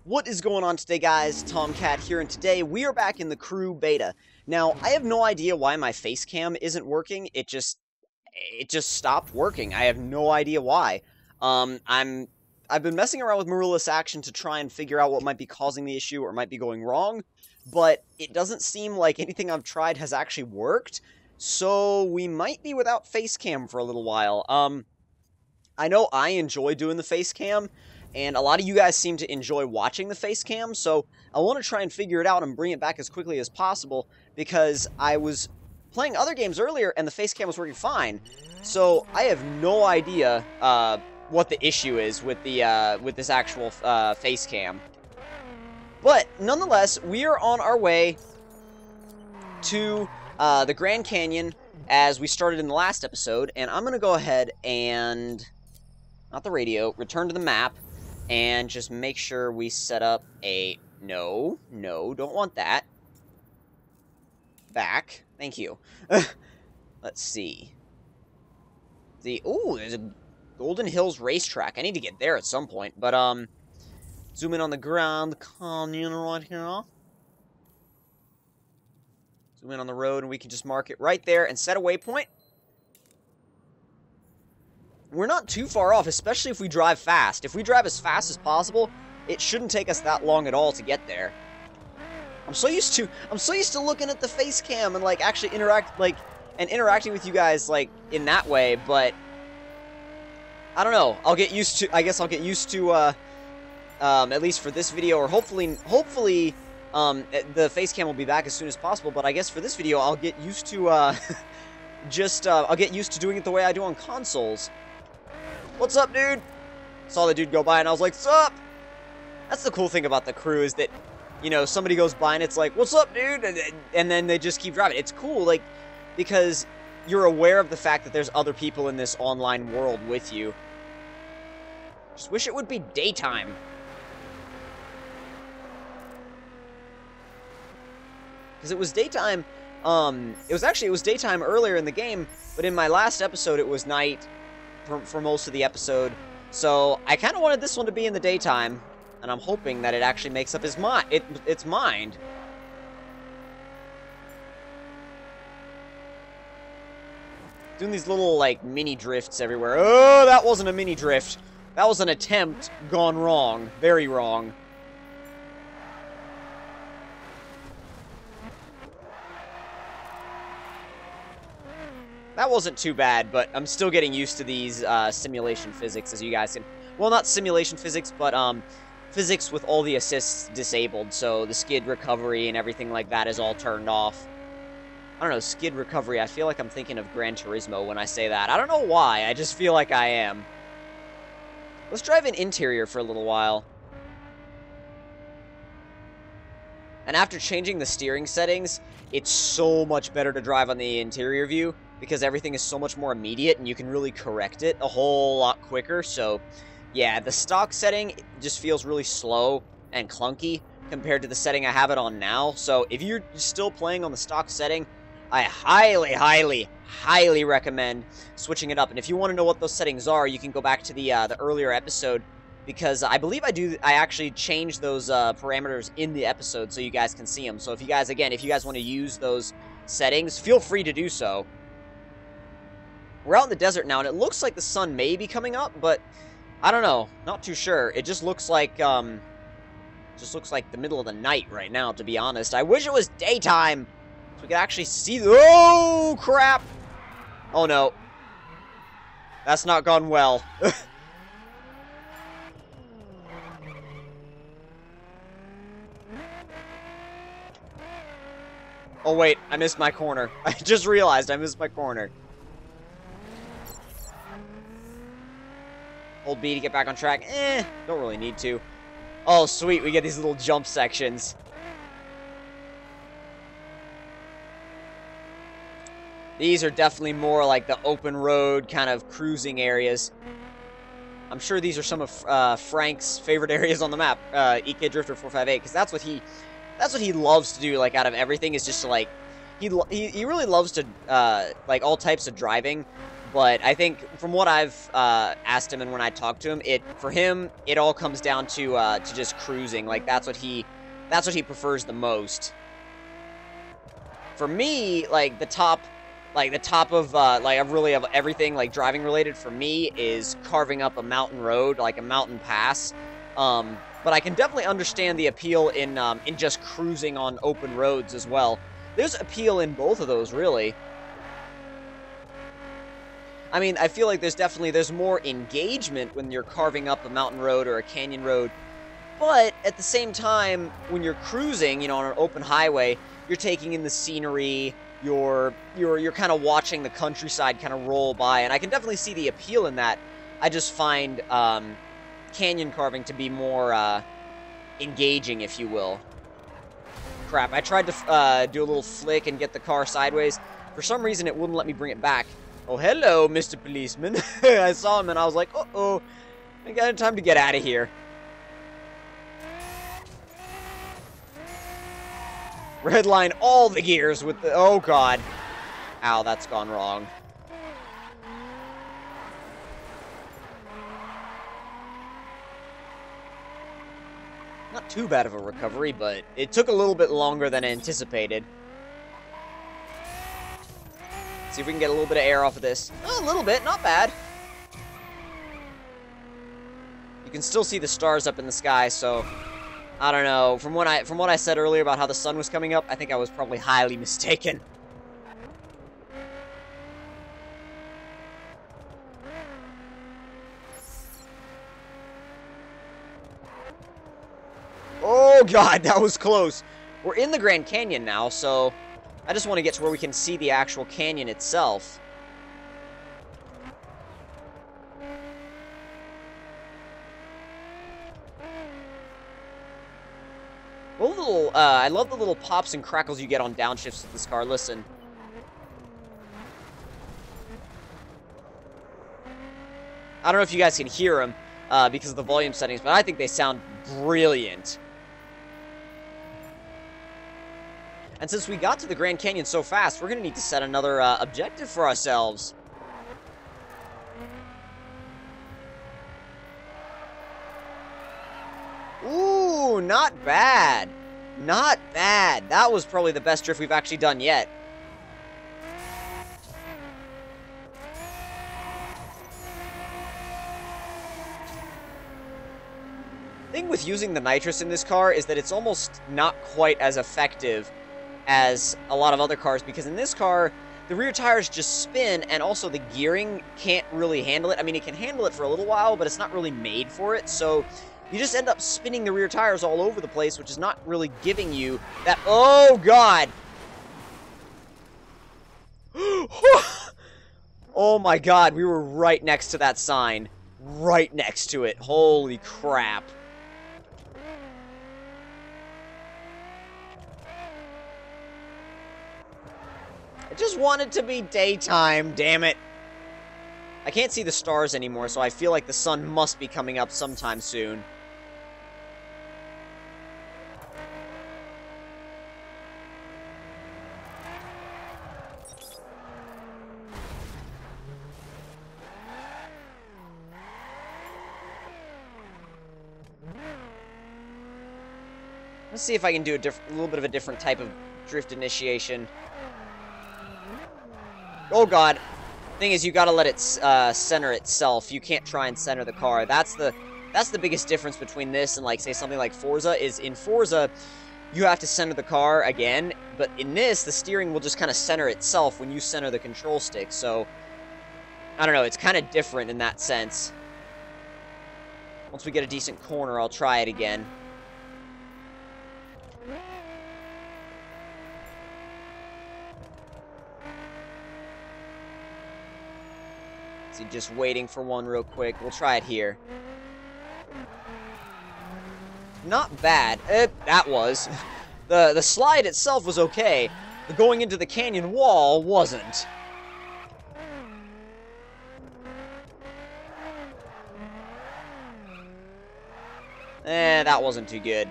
What is going on today, guys? Tomcat here, and today we are back in the crew beta. Now, I have no idea why my face cam isn't working. It just stopped working. I have no idea why. I've been messing around with Marulus Action to try and figure out what might be causing the issue or might be going wrong, but it doesn't seem like anything I've tried has actually worked. So we might be without face cam for a little while. I know I enjoy doing the face cam, and a lot of you guys seem to enjoy watching the face cam, so I want to try and figure it out and bring it back as quickly as possible, because I was playing other games earlier and the face cam was working fine. So I have no idea what the issue is with the with this actual face cam. But nonetheless, we are on our way to the Grand Canyon as we started in the last episode, and I'm going to go ahead and, not the radio, return to the map, and just make sure we set up a... No, don't want that. Back. Thank you. Let's see. Ooh, there's a Golden Hills racetrack. I need to get there at some point, but, zoom in on the Grand Canyon right here. Zoom in on the road, and we can just mark it right there and set a waypoint. We're not too far off, especially if we drive fast. If we drive as fast as possible, it shouldn't take us that long at all to get there. I'm so used to looking at the face cam and like actually interacting with you guys like in that way, but I don't know. I guess I'll get used to at least for this video, or hopefully the face cam will be back as soon as possible, but I guess for this video I'll get used to I'll get used to doing it the way I do on consoles. What's up, dude? Saw the dude go by and I was like, sup? That's the cool thing about the crew, is that, you know, somebody goes by and it's like, what's up, dude? And then they just keep driving. It's cool, like, because you're aware of the fact that there's other people in this online world with you. Just wish it would be daytime. Because it was daytime, it was daytime earlier in the game, but in my last episode it was night for most of the episode. So I kind of wanted this one to be in the daytime, and I'm hoping that it actually makes up its mind. Doing these little, like, mini drifts everywhere. Oh, that wasn't a mini drift. That was an attempt gone wrong. Very wrong. That wasn't too bad, but I'm still getting used to these simulation physics, as you guys can... Well, not simulation physics, but physics with all the assists disabled, so the skid recovery and everything like that is all turned off. I don't know, skid recovery, I feel like I'm thinking of Gran Turismo when I say that. I don't know why, I just feel like I am. Let's drive an interior for a little while. And after changing the steering settings, it's so much better to drive on the interior view, because everything is so much more immediate and you can really correct it a whole lot quicker. So yeah, the stock setting just feels really slow and clunky compared to the setting I have it on now. So if you're still playing on the stock setting, I highly recommend switching it up. And if you want to know what those settings are, you can go back to the earlier episode, because I believe I actually changed those parameters in the episode so you guys can see them. So if you guys want to use those settings, feel free to do so. We're out in the desert now, and it looks like the sun may be coming up, but I don't know. Not too sure. It just looks like the middle of the night right now, to be honest. I wish it was daytime so we could actually see the... Oh, crap! Oh, no. That's not gone well. Oh, wait. I missed my corner. I just realized I missed my corner. Hold B to get back on track. Don't really need to. Oh, sweet. We get these little jump sections. These are definitely more like the open road kind of cruising areas. I'm sure these are some of Frank's favorite areas on the map, EK Drifter 458, because that's what he loves to do. Like, out of everything, is just to like he really loves to, like, all types of driving, but I think from what I've, asked him and when I talked to him, for him, it all comes down to just cruising. Like, that's what he prefers the most. For me, like, the top of, of everything, like, driving related for me is carving up a mountain road, like a mountain pass. But I can definitely understand the appeal in just cruising on open roads as well. There's appeal in both of those, really. I mean, I feel like there's more engagement when you're carving up a mountain road or a canyon road, but at the same time, when you're cruising, you know, on an open highway, you're taking in the scenery, you're kind of watching the countryside kind of roll by, and I can definitely see the appeal in that. I just find canyon carving to be more engaging, if you will. Crap, I tried to do a little flick and get the car sideways. For some reason, it wouldn't let me bring it back. Oh, hello, Mr. Policeman. I saw him and I was like, uh-oh, I got time to get out of here. Redline all the gears with the... Oh, God. Ow, that's gone wrong. Not too bad of a recovery, but it took a little bit longer than anticipated. See if we can get a little bit of air off of this. Oh, a little bit, not bad. You can still see the stars up in the sky, so I don't know. From what I said earlier about how the sun was coming up, I think I was probably highly mistaken. Oh, God, that was close. We're in the Grand Canyon now, so I just want to get to where we can see the actual canyon itself. I love the little pops and crackles you get on downshifts with this car. Listen. I don't know if you guys can hear them because of the volume settings, but I think they sound brilliant. And since we got to the Grand Canyon so fast, we're going to need to set another objective for ourselves. Ooh, not bad. Not bad. That was probably the best drift we've actually done yet. The thing with using the nitrous in this car is that it's almost not quite as effective as a lot of other cars, because in this car, the rear tires just spin, and also the gearing can't really handle it. I mean, it can handle it for a little while, but it's not really made for it, so you just end up spinning the rear tires all over the place, which is not really giving you that... Oh, God! Oh, my God, we were right next to that sign. Right next to it. Holy crap. I just want it to be daytime, damn it. I can't see the stars anymore, so I feel like the sun must be coming up sometime soon. Let's see if I can do a little bit of a different type of drift initiation. Oh, God. Thing is, you gotta let it center itself. You can't try and center the car. That's the biggest difference between this and, like, say, something like Forza, is in Forza, you have to center the car again, but in this, the steering will just kind of center itself when you center the control stick, so I don't know, it's kind of different in that sense. Once we get a decent corner, I'll try it again. Just waiting for one real quick. We'll try it here. Not bad. That was. The slide itself was okay. The going into the canyon wall wasn't. That wasn't too good.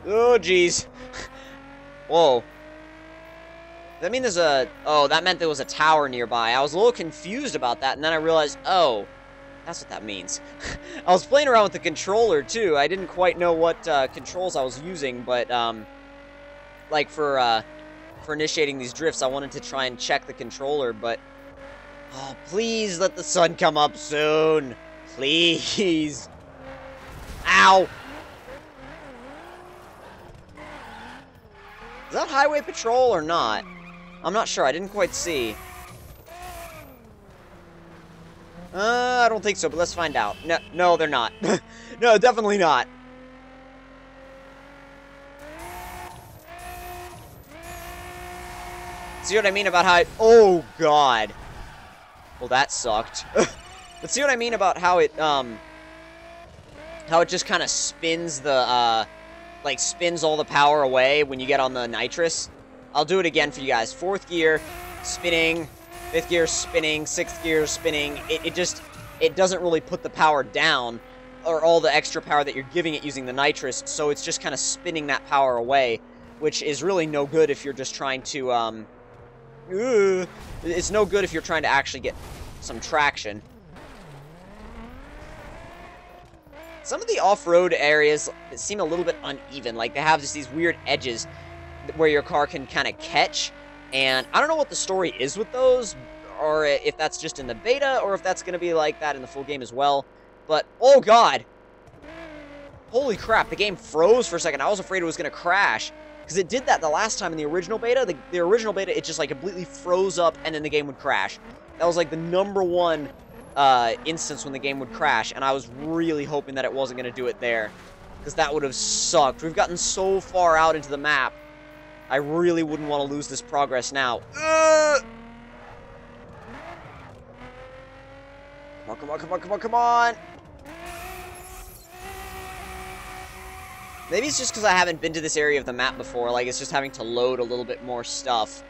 Oh, jeez. Whoa. Does that mean there's a... Oh, that meant there was a tower nearby. I was a little confused about that, and then I realized, oh, that's what that means. I was playing around with the controller, too. I didn't quite know what controls I was using, but, like, for initiating these drifts, I wanted to try and check the controller, but... Oh, please let the sun come up soon. Please. Ow. Is that highway patrol or not? I'm not sure. I didn't quite see. I don't think so, but let's find out. No, they're not. No, definitely not. See what I mean about how it... Oh, God. Well, that sucked. But see what I mean about how it just kind of spins the, like, spins all the power away when you get on the nitrous? I'll do it again for you guys. 4th gear, spinning. 5th gear, spinning. 6th gear, spinning. It doesn't really put the power down, or all the extra power that you're giving it using the nitrous, so it's just kind of spinning that power away, which is really no good if you're just trying to, it's no good if you're trying to actually get some traction. Some of the off-road areas seem a little bit uneven. Like, they have just these weird edges where your car can kind of catch. And I don't know what the story is with those, or if that's just in the beta, or if that's going to be like that in the full game as well. But, oh god! Holy crap, the game froze for a second. I was afraid it was going to crash. Because it did that the last time in the original beta. The original beta, it just, like, completely froze up, and then the game would crash. That was, like, the #1 instance when the game would crash, and I was really hoping that it wasn't going to do it there. Because that would have sucked. We've gotten so far out into the map. I really wouldn't want to lose this progress now. Come on, come on, come on, come on, come on! Maybe it's just because I haven't been to this area of the map before, like it's just having to load a little bit more stuff.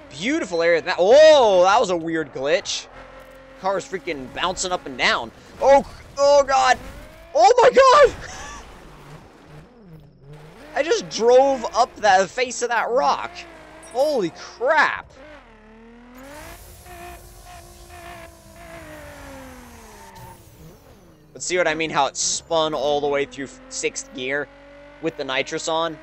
Beautiful area of the map. Oh, that was a weird glitch. Car is freaking bouncing up and down. Oh god! Oh my god! I just drove up the face of that rock. Holy crap! But see what I mean? How it spun all the way through 6th gear with the nitrous on?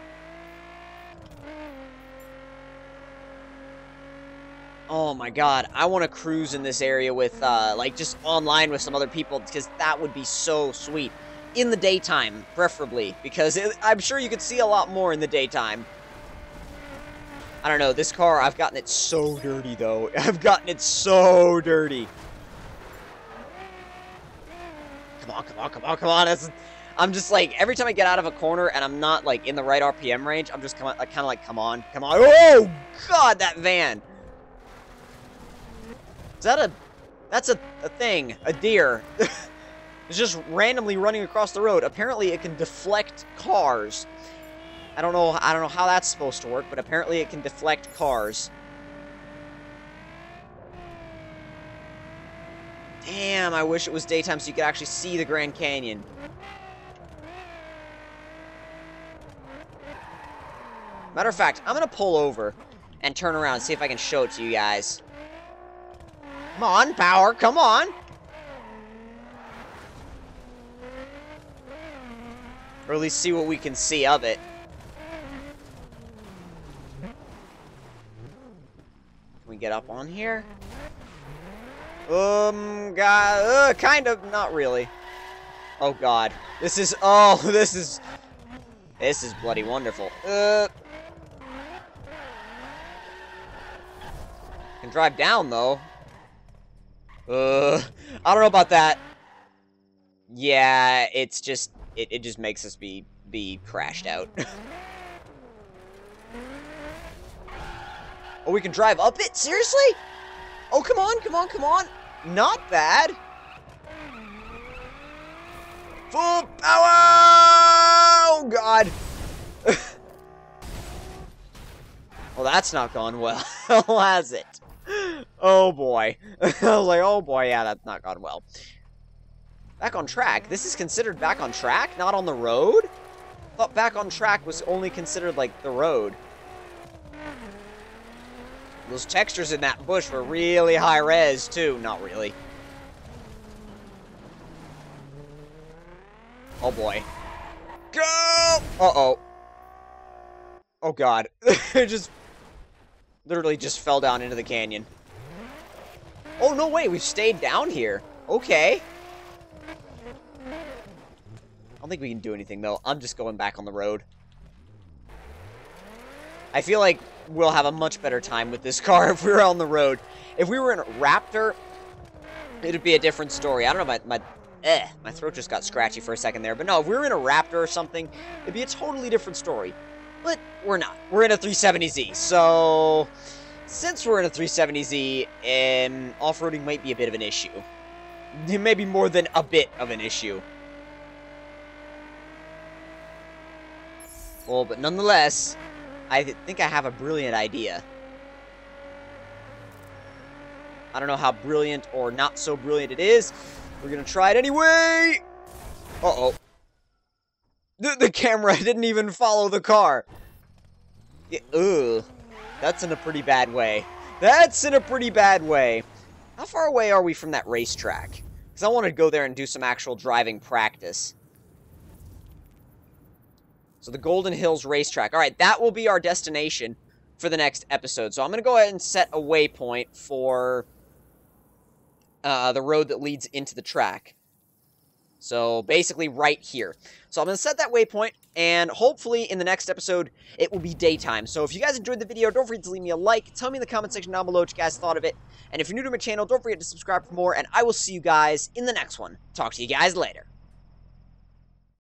Oh my god, I want to cruise in this area with, like, just online with some other people, because that would be so sweet. In the daytime, preferably, because I'm sure you could see a lot more in the daytime. I don't know, this car, I've gotten it so dirty, though. I've gotten it so dirty. Come on, come on, come on, come on. I'm just like, every time I get out of a corner and I'm not, like, in the right RPM range, I'm just kind of like, come on, come on. Oh, God, that van. Is that that's a thing, a deer. It's just randomly running across the road. Apparently, it can deflect cars. I don't know how that's supposed to work, but apparently it can deflect cars. Damn, I wish it was daytime so you could actually see the Grand Canyon. Matter of fact, I'm gonna pull over and turn around and see if I can show it to you guys. Come on, power, come on! Or at least see what we can see of it. Can we get up on here? Kind of, not really. Oh god. This is bloody wonderful. Can drive down, though. I don't know about that. Yeah, it's just, it just makes us be crashed out. Oh, we can drive up it? Seriously? Oh, come on, come on, come on. Not bad. Full power! Oh, God. Well, that's not gone well, has it? Oh, boy. I was like, oh boy, yeah, that's not gone well. Back on track? This is considered back on track, not on the road? I thought back on track was only considered, like, the road. Those textures in that bush were really high res, too. Not really. Oh, boy. Go! Uh-oh. Oh, God. It just... literally just fell down into the canyon. Oh, no way. We've stayed down here. Okay. I don't think we can do anything, though. I'm just going back on the road. I feel like we'll have a much better time with this car if we were on the road. If we were in a Raptor, it would be a different story. I don't know, my throat just got scratchy for a second there. But no, if we were in a Raptor or something, it'd be a totally different story. But we're not. We're in a 370Z. So, since we're in a 370Z, off-roading might be a bit of an issue. Maybe more than a bit of an issue. Well, but nonetheless, I think I have a brilliant idea. I don't know how brilliant or not so brilliant it is. We're gonna try it anyway! Uh-oh. The camera didn't even follow the car. Ugh. That's in a pretty bad way. That's in a pretty bad way. How far away are we from that racetrack? Because I want to go there and do some actual driving practice. So the Golden Hills Racetrack. Alright, that will be our destination for the next episode. So I'm going to go ahead and set a waypoint for the road that leads into the track. So basically right here. So I'm going to set that waypoint, and hopefully in the next episode, it will be daytime. So if you guys enjoyed the video, don't forget to leave me a like. Tell me in the comment section down below what you guys thought of it. And if you're new to my channel, don't forget to subscribe for more, and I will see you guys in the next one. Talk to you guys later.